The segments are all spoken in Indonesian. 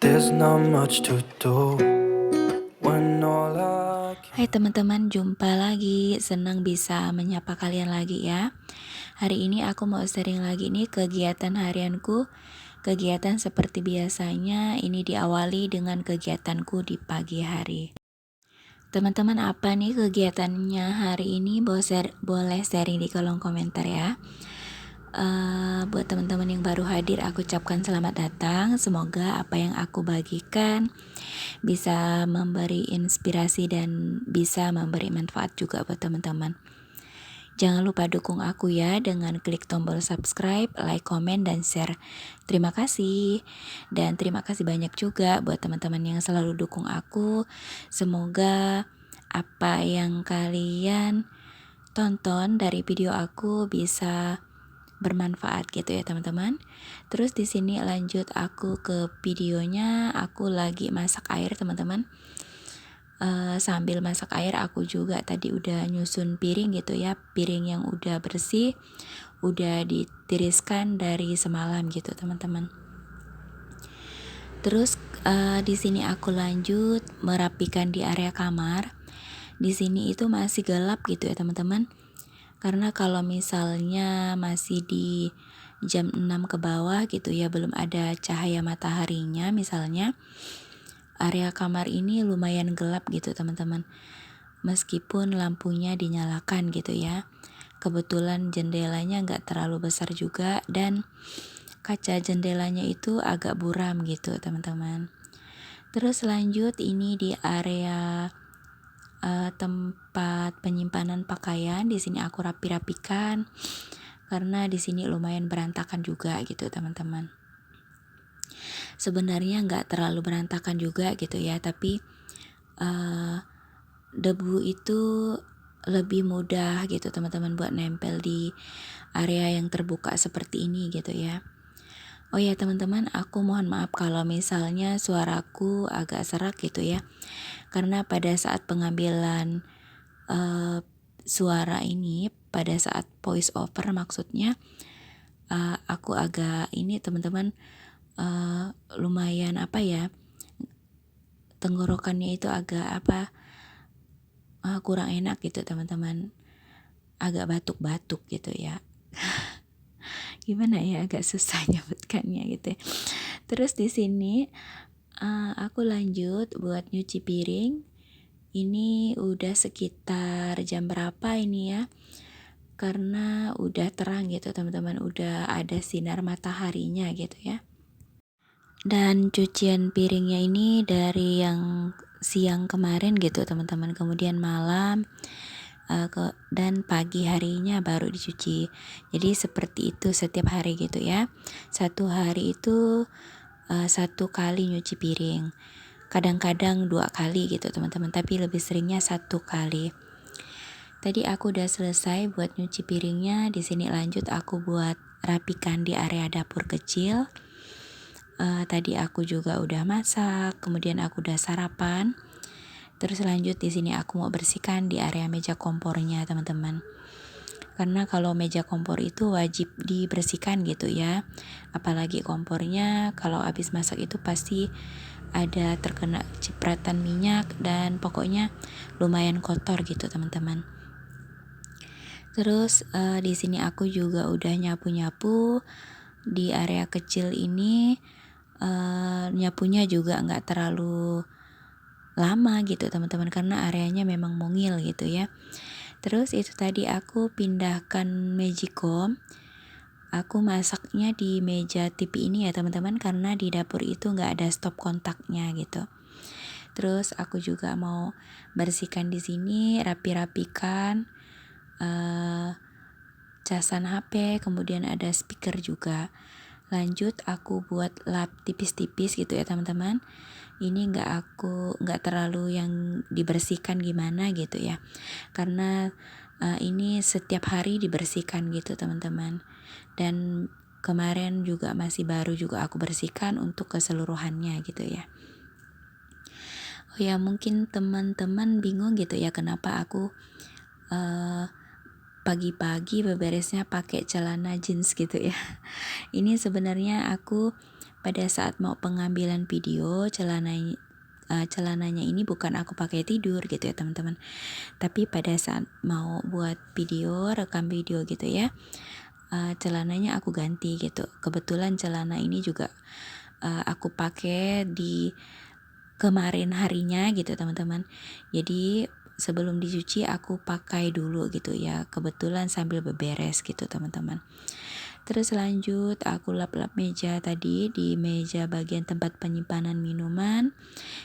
There's not much to do when all I Hai can. teman-teman, jumpa lagi. Senang bisa menyapa kalian lagi ya. Hari ini aku mau sharing lagi nih kegiatan harianku. Kegiatan seperti biasanya ini diawali dengan kegiatanku di pagi hari. Teman-teman, apa nih kegiatannya hari ini? Boleh sharing di kolom komentar ya. Buat teman-teman yang baru hadir, aku ucapkan selamat datang. Semoga apa yang aku bagikan bisa memberi inspirasi dan bisa memberi manfaat juga buat teman-teman. Jangan lupa dukung aku ya dengan klik tombol subscribe, like, komen, dan share. Terima kasih. Dan terima kasih banyak juga buat teman-teman yang selalu dukung aku. Semoga apa yang kalian tonton dari video aku bisa bermanfaat gitu ya teman-teman. Terus di sini lanjut aku ke videonya. Aku lagi masak air teman-teman. Sambil masak air aku juga tadi udah nyusun piring gitu ya, piring yang udah bersih, udah ditiriskan dari semalam gitu teman-teman. Terus di sini aku lanjut merapikan di area kamar. Di sini itu masih gelap gitu ya teman-teman. Karena kalau misalnya masih di jam 6 ke bawah gitu ya, belum ada cahaya mataharinya misalnya, area kamar ini lumayan gelap gitu teman-teman. Meskipun lampunya dinyalakan gitu ya. Kebetulan jendelanya nggak terlalu besar juga dan kaca jendelanya itu agak buram gitu teman-teman. Terus lanjut ini di area tempat penyimpanan pakaian. Di sini aku rapi-rapikan karena di sini lumayan berantakan juga gitu teman-teman. Sebenarnya nggak terlalu berantakan juga gitu ya, tapi debu itu lebih mudah gitu teman-teman buat nempel di area yang terbuka seperti ini gitu ya. Oh ya teman-teman, aku mohon maaf kalau misalnya suaraku agak serak gitu ya. Karena pada saat pengambilan suara ini, pada saat voice over maksudnya, aku agak ini teman-teman, lumayan apa ya, tenggorokannya itu agak apa, kurang enak gitu teman-teman, agak batuk-batuk gitu ya. Gimana ya, agak susah nyebutkannya gitu ya. Terus di sini aku lanjut buat nyuci piring. Ini udah sekitar jam berapa ini ya? Karena udah terang gitu teman-teman, udah ada sinar mataharinya gitu ya. Dan cucian piringnya ini dari yang siang kemarin gitu teman-teman, kemudian malam dan pagi harinya baru dicuci. Jadi seperti itu setiap hari gitu ya. Satu hari itu satu kali nyuci piring. Kadang-kadang 2 kali gitu teman-teman, tapi lebih seringnya 1 kali. Tadi aku udah selesai buat nyuci piringnya. Di sini lanjut aku buat rapikan di area dapur kecil. Tadi aku juga udah masak, kemudian aku udah sarapan. Terus lanjut di sini aku mau bersihkan di area meja kompornya teman-teman. Karena kalau meja kompor itu wajib dibersihkan gitu ya. Apalagi kompornya kalau habis masak itu pasti ada terkena cipratan minyak dan pokoknya lumayan kotor gitu teman-teman. Terus di sini aku juga udah nyapu-nyapu di area kecil ini. Nyapunya juga nggak terlalu lama gitu teman-teman, karena areanya memang mungil gitu ya. Terus itu tadi aku pindahkan magicom. Aku masaknya di meja TV ini ya teman-teman, karena di dapur itu nggak ada stop kontaknya gitu. Terus aku juga mau bersihkan di sini, rapi-rapikan casan HP, kemudian ada speaker juga. Lanjut aku buat lap tipis-tipis gitu ya teman-teman. Ini nggak terlalu yang dibersihkan gimana gitu ya, karena ini setiap hari dibersihkan gitu teman-teman. Dan kemarin juga masih baru juga aku bersihkan untuk keseluruhannya gitu ya. Oh ya, mungkin teman-teman bingung gitu ya kenapa aku pagi-pagi beberesnya pakai celana jeans gitu ya. Ini sebenarnya aku pada saat mau pengambilan video celananya ini bukan aku pakai tidur gitu ya teman-teman, tapi pada saat mau buat video, rekam video gitu ya, celananya aku ganti gitu. Kebetulan celana ini juga aku pakai di kemarin harinya gitu teman-teman. Jadi sebelum dicuci aku pakai dulu gitu ya, kebetulan sambil beberes gitu teman-teman. Terus lanjut aku lap-lap meja tadi, di meja bagian tempat penyimpanan minuman,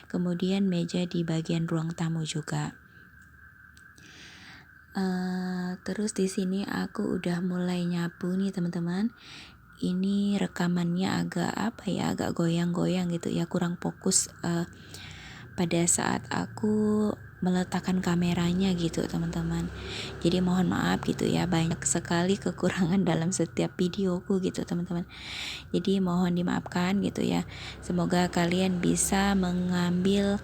kemudian meja di bagian ruang tamu juga. Terus di sini aku udah mulai nyapu nih teman-teman. Ini rekamannya agak goyang-goyang gitu ya, kurang fokus pada saat aku meletakkan kameranya gitu teman-teman. Jadi mohon maaf gitu ya, banyak sekali kekurangan dalam setiap videoku gitu teman-teman. Jadi mohon dimaafkan gitu ya. Semoga kalian bisa mengambil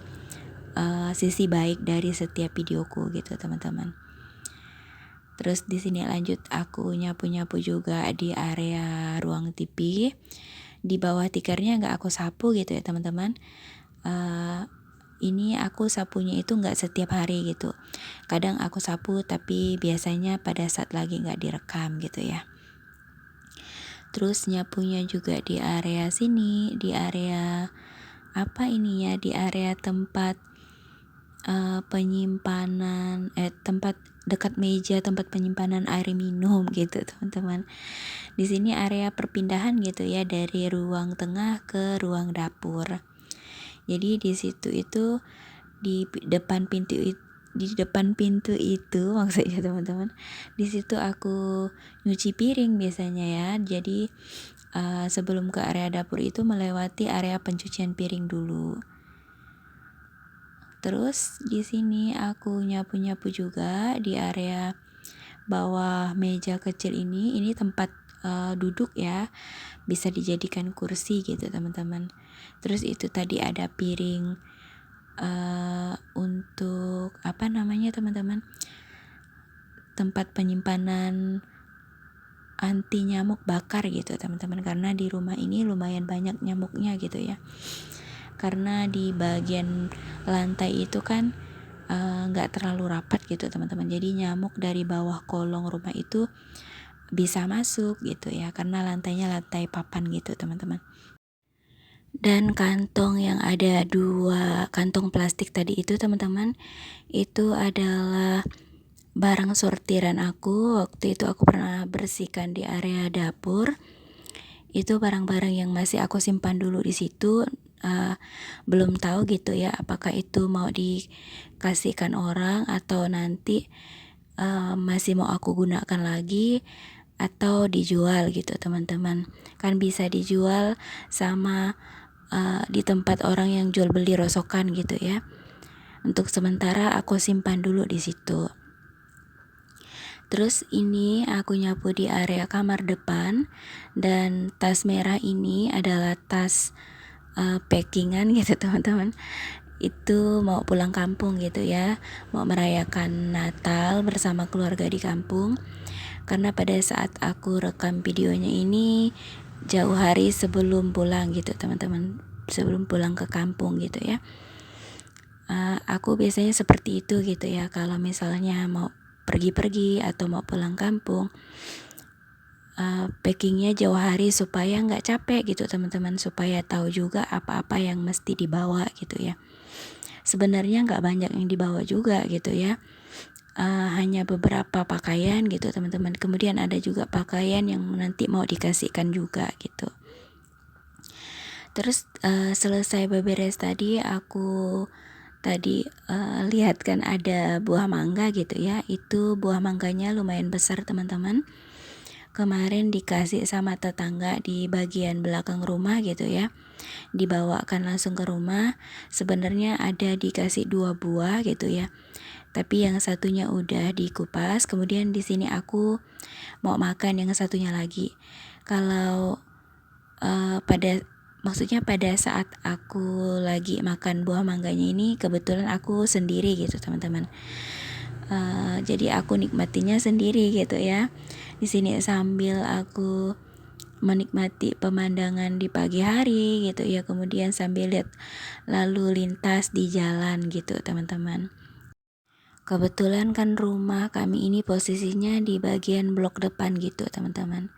sisi baik dari setiap videoku gitu teman-teman. Terus di sini lanjut aku nyapu-nyapu juga di area ruang TV. Di bawah tikernya nggak aku sapu gitu ya teman-teman. Ini aku sapunya itu nggak setiap hari gitu. Kadang aku sapu tapi biasanya pada saat lagi nggak direkam gitu ya. Terus nyapunya juga di area sini, di area di area tempat penyimpanan tempat dekat meja tempat penyimpanan air minum gitu teman-teman. Di sini area perpindahan gitu ya, dari ruang tengah ke ruang dapur. Jadi di situ itu di depan pintu itu maksudnya teman-teman. Di situ aku nyuci piring biasanya ya. Jadi sebelum ke area dapur itu melewati area pencucian piring dulu. Terus di sini aku nyapu-nyapu juga di area bawah meja kecil ini tempat duduk ya, bisa dijadikan kursi gitu teman-teman. Terus itu tadi ada piring untuk teman-teman, tempat penyimpanan anti nyamuk bakar gitu teman-teman, karena di rumah ini lumayan banyak nyamuknya gitu ya. Karena di bagian lantai itu kan nggak terlalu rapat gitu teman-teman, jadi nyamuk dari bawah kolong rumah itu bisa masuk gitu ya, karena lantainya lantai papan gitu teman-teman. Dan kantong yang ada 2 kantong plastik tadi itu teman-teman, itu adalah barang sortiran aku. Waktu itu aku pernah bersihkan di area dapur. Itu barang-barang yang masih aku simpan dulu di situ. Belum tahu gitu ya apakah itu mau dikasihkan orang atau nanti masih mau aku gunakan lagi atau dijual gitu teman-teman. Kan bisa dijual sama di tempat orang yang jual beli rosokan gitu ya. Untuk sementara aku simpan dulu di situ. Terus ini aku nyapu di area kamar depan, dan tas merah ini adalah tas packingan gitu teman-teman. Itu mau pulang kampung gitu ya, mau merayakan Natal bersama keluarga di kampung. Karena pada saat aku rekam videonya ini jauh hari sebelum pulang gitu teman-teman, sebelum pulang ke kampung gitu ya. Aku biasanya seperti itu gitu ya, kalau misalnya mau pergi-pergi atau mau pulang kampung, packingnya jauh hari supaya nggak capek gitu teman-teman, supaya tahu juga apa-apa yang mesti dibawa gitu ya. Sebenarnya nggak banyak yang dibawa juga gitu ya, hanya beberapa pakaian gitu teman-teman. Kemudian ada juga pakaian yang nanti mau dikasihkan juga gitu. Terus selesai beberes tadi, aku lihat kan ada buah mangga gitu ya. Itu buah mangganya lumayan besar teman-teman. Kemarin dikasih sama tetangga di bagian belakang rumah gitu ya, dibawakan langsung ke rumah. Sebenarnya ada dikasih 2 buah gitu ya, tapi yang satunya udah dikupas. Kemudian di sini aku mau makan yang satunya lagi. Kalau pada saat aku lagi makan buah mangganya ini, kebetulan aku sendiri gitu teman-teman. Jadi aku nikmatinya sendiri gitu ya. Di sini sambil aku menikmati pemandangan di pagi hari gitu ya, kemudian sambil lihat lalu lintas di jalan gitu teman-teman. Kebetulan kan rumah kami ini posisinya di bagian blok depan gitu teman-teman.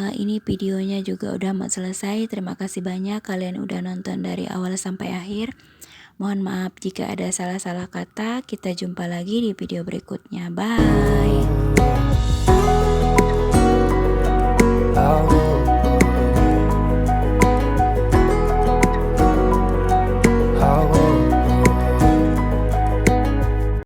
Ini videonya juga udah mau selesai. Terima kasih banyak kalian udah nonton dari awal sampai akhir. Mohon maaf jika ada salah-salah kata. Kita jumpa lagi di video berikutnya. Bye.